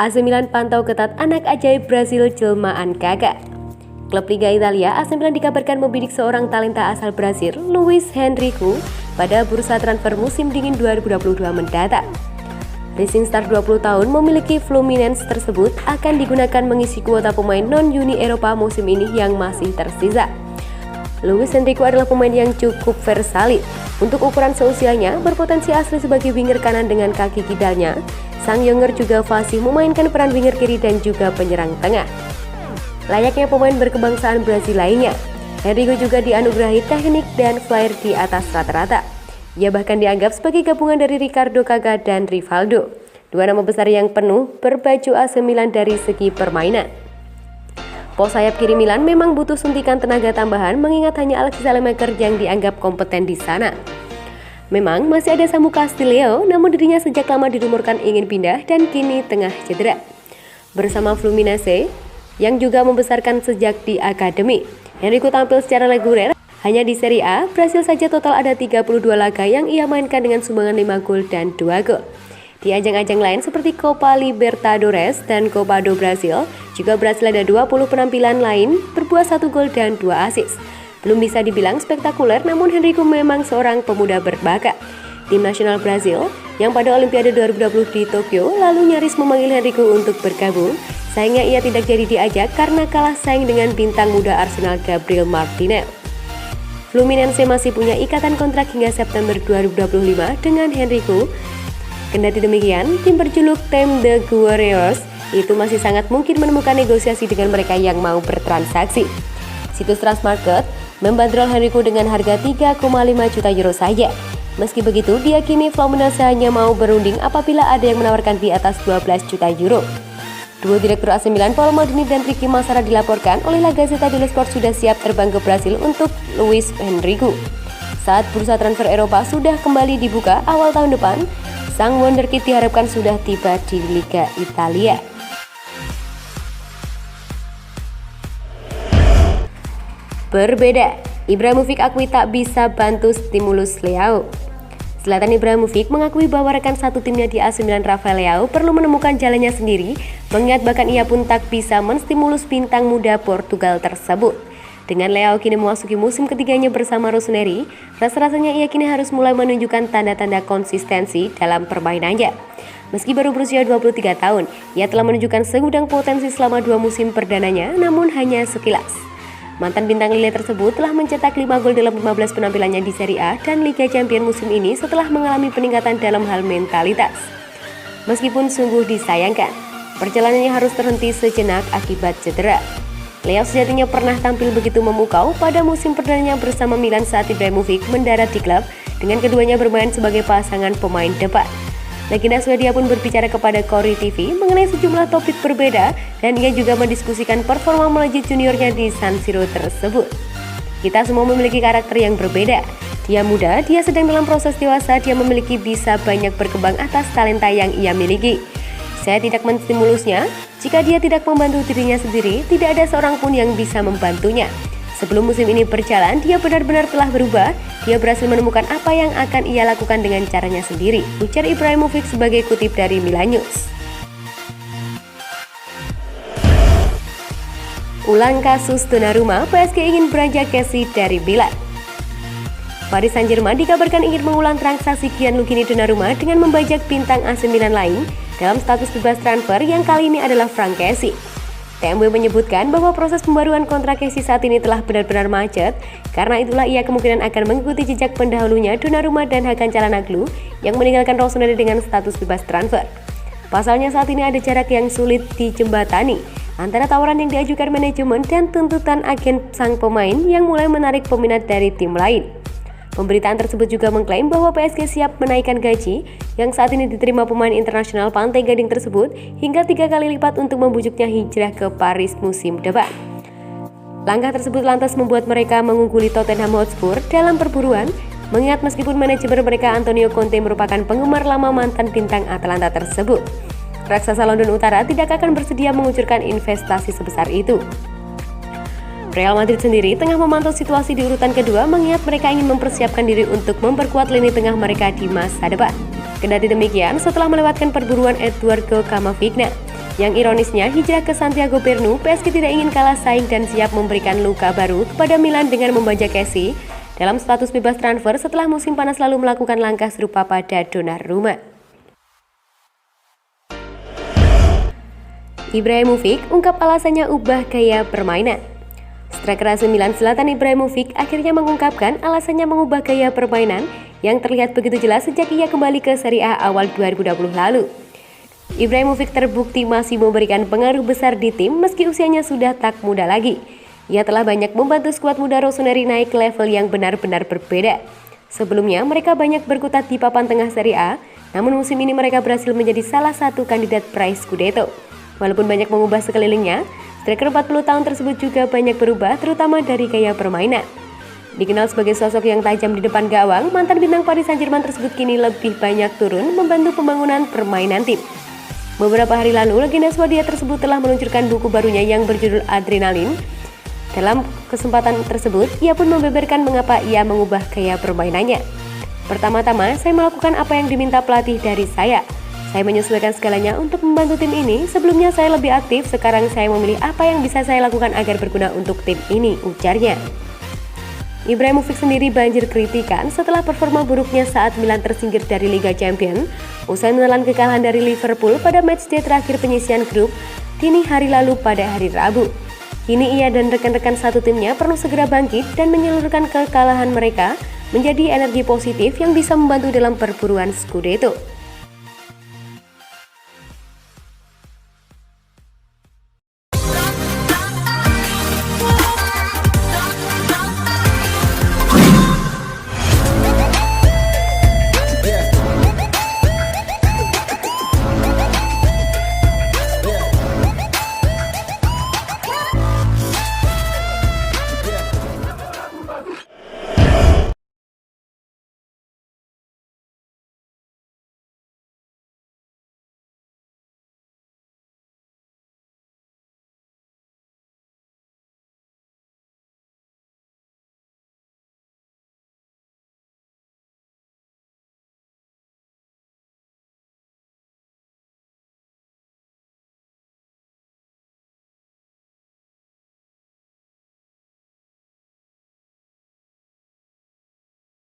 AC Milan pantau ketat anak ajaib Brasil jelmaan kakak. Klub Liga Italia, AC Milan dikabarkan membidik seorang talenta asal Brasil, Luis Henrique, pada bursa transfer musim dingin 2022 mendatang. Rising Star 20 tahun memiliki Fluminense tersebut akan digunakan mengisi kuota pemain non-Uni Eropa musim ini yang masih tersisa. Luis Henrique adalah pemain yang cukup versatil. Untuk ukuran seusianya, berpotensi asli sebagai winger kanan dengan kaki kidalnya. Sang younger juga fasih memainkan peran winger kiri dan juga penyerang tengah. Layaknya pemain berkebangsaan Brasil lainnya, Henrique juga dianugerahi teknik dan flair di atas rata-rata. Ia bahkan dianggap sebagai gabungan dari Ricardo Kaká dan Rivaldo, dua nama besar yang penuh berbaju AC Milan dari segi permainan. Pos sayap kiri Milan memang butuh suntikan tenaga tambahan mengingat hanya Alexis Saelemaekers yang dianggap kompeten di sana. Memang masih ada Samu Castillejo, namun dirinya sejak lama dirumorkan ingin pindah dan kini tengah cedera. Bersama Fluminense yang juga membesarkan sejak di akademi, Henrique tampil secara reguler hanya di Serie A. Brasil saja total ada 32 laga yang ia mainkan dengan sumbangan 5 gol dan 2 gol. Di ajang-ajang lain seperti Copa Libertadores dan Copa do Brasil, juga Brasil ada 20 penampilan lain berbuah 1 gol dan 2 assist. Belum bisa dibilang spektakuler, namun Henrique memang seorang pemuda berbakat. Tim nasional Brasil yang pada Olimpiade 2020 di Tokyo lalu nyaris memanggil Henrique untuk bergabung. Sayangnya ia tidak jadi diajak karena kalah saing dengan bintang muda Arsenal Gabriel Martinelli. Fluminense masih punya ikatan kontrak hingga September 2025 dengan Henrique. Kendati demikian, tim berjuluk Team The Guerreros itu masih sangat mungkin menemukan negosiasi dengan mereka yang mau bertransaksi. Situs Transmarket membandrol Henrique dengan harga 3,5 juta euro saja. Meski begitu, diyakini Fluminense hanya mau berunding apabila ada yang menawarkan di atas 12 juta euro. Dua direktur AC Milan, Paolo Maldini dan Ricky Massara dilaporkan oleh La Gazzetta dello Sport sudah siap terbang ke Brasil untuk Luis Henrique. Saat bursa transfer Eropa sudah kembali dibuka awal tahun depan, sang wonderkid diharapkan sudah tiba di Liga Italia. Berbeda, Ibrahimovic akui tak bisa bantu stimulus Leao. Zlatan Ibrahimovic mengakui bahwa rekan satu timnya di AC Milan Rafael Leao perlu menemukan jalannya sendiri, mengingat bahkan ia pun tak bisa menstimulus bintang muda Portugal tersebut. Dengan Leao kini memasuki musim ketiganya bersama Rossoneri, rasa-rasanya ia kini harus mulai menunjukkan tanda-tanda konsistensi dalam permainannya. Meski baru berusia 23 tahun, ia telah menunjukkan segudang potensi selama 2 musim perdananya, namun hanya sekilas. Mantan bintang Lille tersebut telah mencetak 5 gol dalam 15 penampilannya di Serie A dan Liga Champions musim ini setelah mengalami peningkatan dalam hal mentalitas. Meskipun sungguh disayangkan, perjalanannya harus terhenti sejenak akibat cedera. Leao sejatinya pernah tampil begitu memukau pada musim perdananya bersama Milan saat Ibrahimovic mendarat di klub dengan keduanya bermain sebagai pasangan pemain depan. Legenda Swedia pun berbicara kepada Corri TV mengenai sejumlah topik berbeda dan ia juga mendiskusikan performa melejit juniornya di San Siro tersebut. Kita semua memiliki karakter yang berbeda. Dia muda, dia sedang dalam proses dewasa, dia memiliki bisa banyak berkembang atas talenta yang ia miliki. Saya tidak menstimulusnya, jika dia tidak membantu dirinya sendiri, tidak ada seorang pun yang bisa membantunya. Sebelum musim ini berjalan, dia benar-benar telah berubah. Dia berhasil menemukan apa yang akan ia lakukan dengan caranya sendiri, ujar Ibrahimovic sebagai kutip dari Milan News. Ulang kasus Donnarumma, PSG ingin beranjak Kessie dari Milan. Paris Saint-Germain dikabarkan ingin mengulang transaksi Gianluigi Donnarumma dengan membajak bintang AC Milan lain dalam status bebas transfer yang kali ini adalah Franck Kessie. TMW menyebutkan bahwa proses pembaruan kontrak Kessie saat ini telah benar-benar macet, karena itulah ia kemungkinan akan mengikuti jejak pendahulunya Donnarumma dan Hakan Çalhanoğlu yang meninggalkan Rossoneri dengan status bebas transfer. Pasalnya saat ini ada jarak yang sulit dijembatani antara tawaran yang diajukan manajemen dan tuntutan agen sang pemain yang mulai menarik peminat dari tim lain. Pemberitaan tersebut juga mengklaim bahwa PSG siap menaikkan gaji yang saat ini diterima pemain internasional Pantai Gading tersebut hingga 3 kali lipat untuk membujuknya hijrah ke Paris musim depan. Langkah tersebut lantas membuat mereka mengungguli Tottenham Hotspur dalam perburuan, mengingat meskipun manajemen mereka Antonio Conte merupakan penggemar lama mantan bintang Atalanta tersebut. Raksasa London Utara tidak akan bersedia mengucurkan investasi sebesar itu. Real Madrid sendiri tengah memantau situasi di urutan kedua mengingat mereka ingin mempersiapkan diri untuk memperkuat lini tengah mereka di masa depan. Kendati demikian, setelah melewatkan perburuan Eduardo Camavinga, Yang ironisnya, hijrah ke Santiago Bernabeu, PSG tidak ingin kalah saing dan siap memberikan luka baru kepada Milan dengan membajak Kessie dalam status bebas transfer setelah musim panas lalu melakukan langkah serupa pada Donnarumma. Ibrahimovic ungkap alasannya ubah gaya permainan. Striker AC Milan Zlatan Ibrahimovic akhirnya mengungkapkan alasannya mengubah gaya permainan yang terlihat begitu jelas sejak ia kembali ke Serie A awal 2020 lalu. Ibrahimovic terbukti masih memberikan pengaruh besar di tim meski usianya sudah tak muda lagi. Ia telah banyak membantu skuad muda Rossoneri naik ke level yang benar-benar berbeda. Sebelumnya mereka banyak berkutat di papan tengah Serie A, namun musim ini mereka berhasil menjadi salah satu kandidat peraih Scudetto. Walaupun banyak mengubah sekelilingnya, striker 40 tahun tersebut juga banyak berubah terutama dari gaya permainan. Dikenal sebagai sosok yang tajam di depan gawang, mantan bintang Paris Saint-Germain tersebut kini lebih banyak turun membantu pembangunan permainan tim. Beberapa hari lalu, legenda Swadia tersebut telah meluncurkan buku barunya yang berjudul Adrenalin. Dalam kesempatan tersebut, ia pun membeberkan mengapa ia mengubah gaya permainannya. Pertama-tama, saya melakukan apa yang diminta pelatih dari saya. Saya menyesuaikan segalanya untuk membantu tim ini. Sebelumnya saya lebih aktif, sekarang saya memilih apa yang bisa saya lakukan agar berguna untuk tim ini, ujarnya. Ibrahimovic sendiri banjir kritikan setelah performa buruknya saat Milan tersingkir dari Liga Champions usai menelan kekalahan dari Liverpool pada matchday terakhir penyisihan grup dini hari lalu pada hari Rabu. Kini ia dan rekan-rekan satu timnya perlu segera bangkit dan menyalurkan kekalahan mereka menjadi energi positif yang bisa membantu dalam perburuan Scudetto.